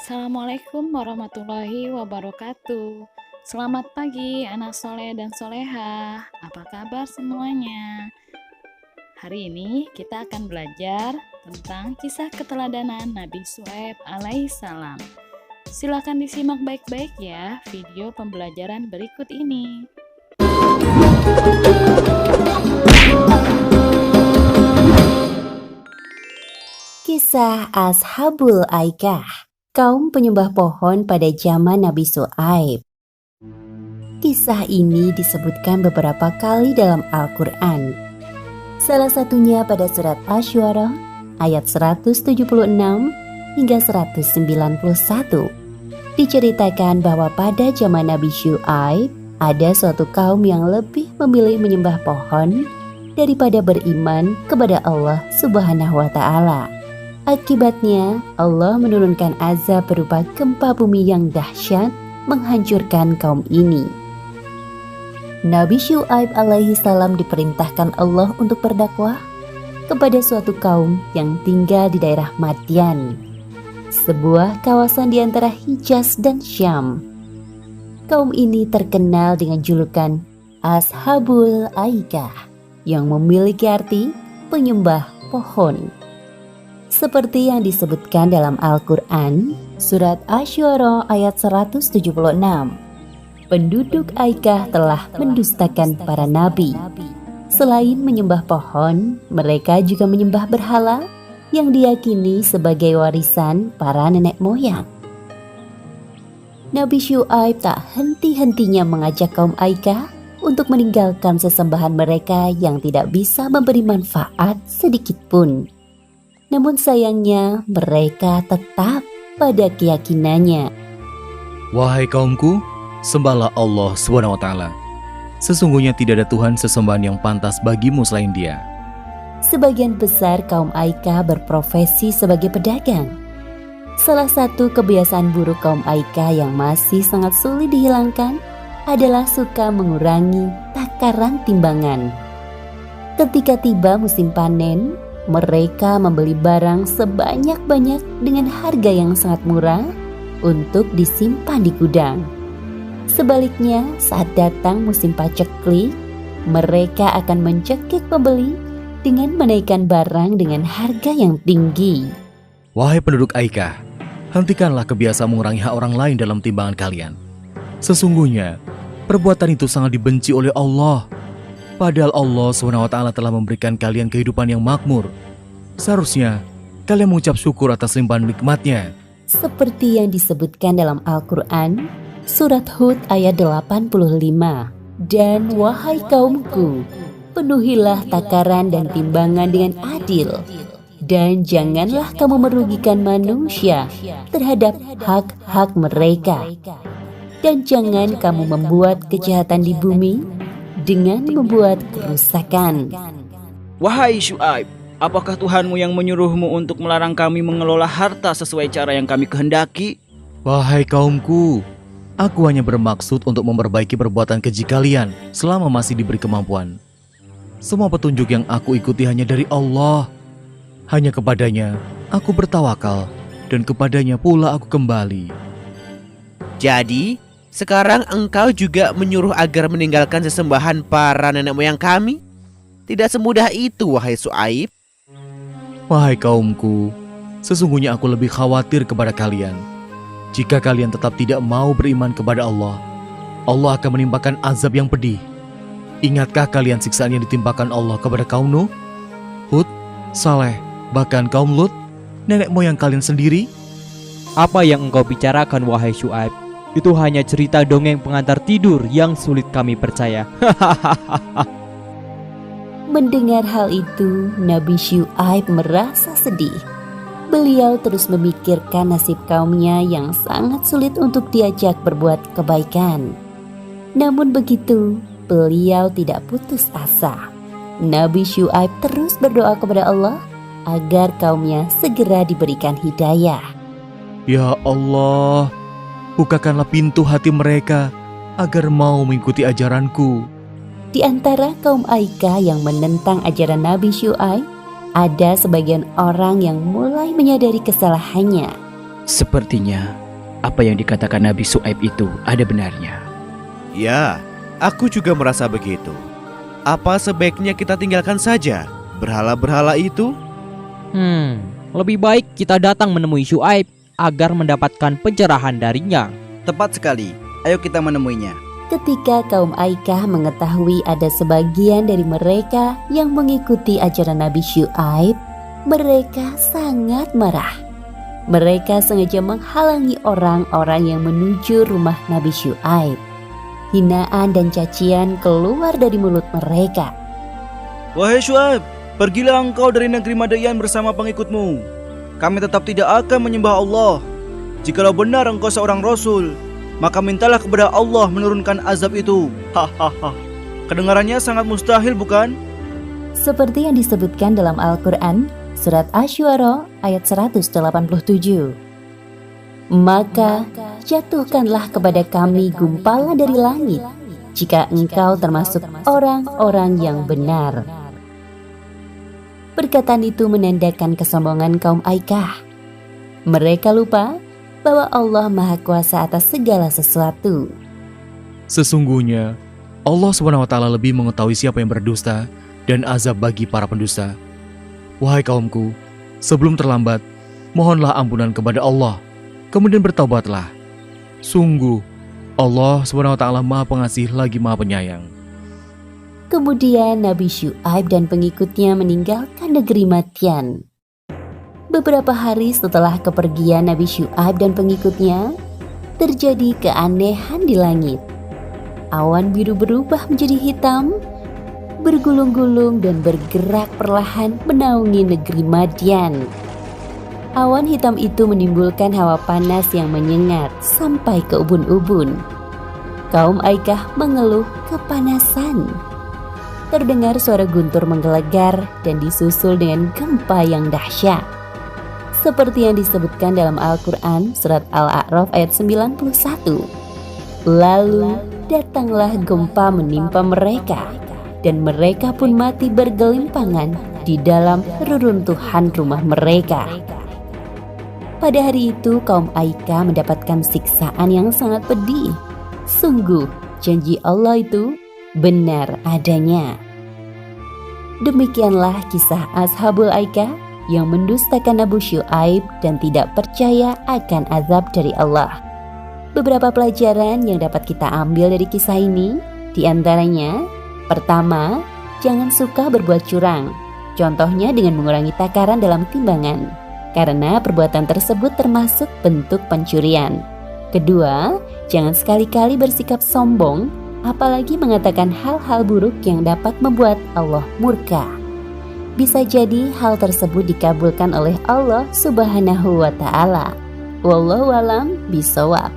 Assalamualaikum warahmatullahi wabarakatuh. Selamat pagi anak soleh dan soleha. Apa kabar semuanya? Hari ini kita akan belajar tentang kisah keteladanan Nabi Syuaib alaihissalam. Silakan disimak baik-baik ya video pembelajaran berikut ini. Kisah Ashabul Aikah, kaum penyembah pohon pada zaman Nabi Syuaib. Kisah ini disebutkan beberapa kali dalam Al-Quran. Salah satunya pada surat Asy-Syu'ara ayat 176 hingga 191. Diceritakan bahwa pada zaman Nabi Syuaib ada suatu kaum yang lebih memilih menyembah pohon daripada beriman kepada Allah Subhanahu wa Ta'ala. Akibatnya, Allah menurunkan azab berupa gempa bumi yang dahsyat menghancurkan kaum ini. Nabi Syuaib alaihissalam diperintahkan Allah untuk berdakwah kepada suatu kaum yang tinggal di daerah Madyan, sebuah kawasan di antara Hijaz dan Syam. Kaum ini terkenal dengan julukan Ashabul Aikah yang memiliki arti penyembah pohon. Seperti yang disebutkan dalam Al-Quran, surat Asy-Syu'ara ayat 176. Penduduk Aikah telah mendustakan para nabi. Selain menyembah pohon, mereka juga menyembah berhala yang diyakini sebagai warisan para nenek moyang. Nabi Syuaib tak henti-hentinya mengajak kaum Aikah untuk meninggalkan sesembahan mereka yang tidak bisa memberi manfaat sedikit pun. Namun sayangnya mereka tetap pada keyakinannya. Wahai kaumku, sembahlah Allah SWT. Sesungguhnya tidak ada Tuhan sesembahan yang pantas bagimu selain Dia. Sebagian besar kaum Aikah berprofesi sebagai pedagang. Salah satu kebiasaan buruk kaum Aikah yang masih sangat sulit dihilangkan adalah suka mengurangi takaran timbangan. Ketika tiba musim panen, mereka membeli barang sebanyak-banyak dengan harga yang sangat murah untuk disimpan di gudang. Sebaliknya, saat datang musim paceklik, mereka akan mencekik pembeli dengan menaikkan barang dengan harga yang tinggi. Wahai penduduk Aikah, hentikanlah kebiasaan mengurangi hak orang lain dalam timbangan kalian. Sesungguhnya, perbuatan itu sangat dibenci oleh Allah. Padahal Allah SWT telah memberikan kalian kehidupan yang makmur. Seharusnya kalian mengucap syukur atas limpahan nikmat-Nya. Seperti yang disebutkan dalam Al-Quran, surat Hud ayat 85. Dan wahai kaumku, penuhilah takaran dan timbangan dengan adil. Dan janganlah kamu merugikan manusia terhadap hak-hak mereka. Dan jangan kamu membuat kejahatan di bumi dengan membuat kerusakan. Wahai Syuaib, apakah Tuhanmu yang menyuruhmu untuk melarang kami mengelola harta sesuai cara yang kami kehendaki? Wahai kaumku, aku hanya bermaksud untuk memperbaiki perbuatan keji kalian selama masih diberi kemampuan. Semua petunjuk yang aku ikuti hanya dari Allah. Hanya kepadanya aku bertawakal dan kepadanya pula aku kembali. Jadi, sekarang engkau juga menyuruh agar meninggalkan sesembahan para nenek moyang kami? Tidak semudah itu, wahai Syuaib. Wahai kaumku, sesungguhnya aku lebih khawatir kepada kalian. Jika kalian tetap tidak mau beriman kepada Allah, Allah akan menimpakan azab yang pedih. Ingatkah kalian siksaan yang ditimpakan Allah kepada kaum Nuh, Hud, Saleh, bahkan kaum Lut, nenek moyang kalian sendiri? Apa yang engkau bicarakan, wahai Syuaib? Itu hanya cerita dongeng pengantar tidur yang sulit kami percaya. Mendengar hal itu, Nabi Syuaib merasa sedih. Beliau terus memikirkan nasib kaumnya yang sangat sulit untuk diajak berbuat kebaikan. Namun begitu, beliau tidak putus asa. Nabi Syuaib terus berdoa kepada Allah agar kaumnya segera diberikan hidayah. Ya Allah, bukakanlah pintu hati mereka agar mau mengikuti ajaranku. Di antara kaum Aikah yang menentang ajaran Nabi Syuaib, ada sebagian orang yang mulai menyadari kesalahannya. Sepertinya apa yang dikatakan Nabi Syuaib itu ada benarnya. Ya, aku juga merasa begitu. Apa sebaiknya kita tinggalkan saja berhala-berhala itu? Lebih baik kita datang menemui Syuaib agar mendapatkan pencerahan darinya. Tepat sekali, ayo kita menemuinya. Ketika kaum Aikah mengetahui ada sebagian dari mereka yang mengikuti ajaran Nabi Syuaib, mereka sangat marah. Mereka sengaja menghalangi orang-orang yang menuju rumah Nabi Syuaib. Hinaan dan cacian keluar dari mulut mereka. Wahai Syuaib, pergilah engkau dari negeri Madian bersama pengikutmu. Kami tetap tidak akan menyembah Allah. Jikalau benar engkau seorang Rasul, maka mintalah kepada Allah menurunkan azab itu. Hahaha. Kedengarannya sangat mustahil, bukan? Seperti yang disebutkan dalam Al-Quran, Surat Asy-Syu'ara ayat 187. Maka jatuhkanlah kepada kami gumpalan dari langit, jika engkau termasuk orang-orang yang benar. Perkataan itu menandakan kesombongan kaum Aikah. Mereka lupa bahwa Allah Maha Kuasa atas segala sesuatu. Sesungguhnya Allah SWT lebih mengetahui siapa yang berdusta dan azab bagi para pendusta. Wahai kaumku, sebelum terlambat, mohonlah ampunan kepada Allah, kemudian bertaubatlah. Sungguh, Allah SWT Maha Pengasih lagi Maha Penyayang. Kemudian Nabi Syuaib dan pengikutnya meninggalkan negeri Madian. Beberapa hari setelah kepergian Nabi Syuaib dan pengikutnya, terjadi keanehan di langit. Awan biru berubah menjadi hitam, bergulung-gulung dan bergerak perlahan menaungi negeri Madian. Awan hitam itu menimbulkan hawa panas yang menyengat sampai ke ubun-ubun. Kaum Aikah mengeluh kepanasan. Terdengar suara guntur menggelegar dan disusul dengan gempa yang dahsyat. Seperti yang disebutkan dalam Al-Quran Surat Al-A'raf ayat 91. Lalu datanglah gempa menimpa mereka, dan mereka pun mati bergelimpangan di dalam reruntuhan rumah mereka. Pada hari itu kaum Aikah mendapatkan siksaan yang sangat pedih. Sungguh janji Allah itu benar adanya. Demikianlah kisah Ashabul Aikah yang mendustakan Nabi Syuaib dan tidak percaya akan azab dari Allah. Beberapa pelajaran yang dapat kita ambil dari kisah ini, diantaranya, pertama, jangan suka berbuat curang. Contohnya dengan mengurangi takaran dalam timbangan, karena perbuatan tersebut termasuk bentuk pencurian. Kedua, jangan sekali-kali bersikap sombong, apalagi mengatakan hal-hal buruk yang dapat membuat Allah murka. Bisa jadi hal tersebut dikabulkan oleh Allah Subhanahu wa Ta'ala. Wallahu a'lam bishawab.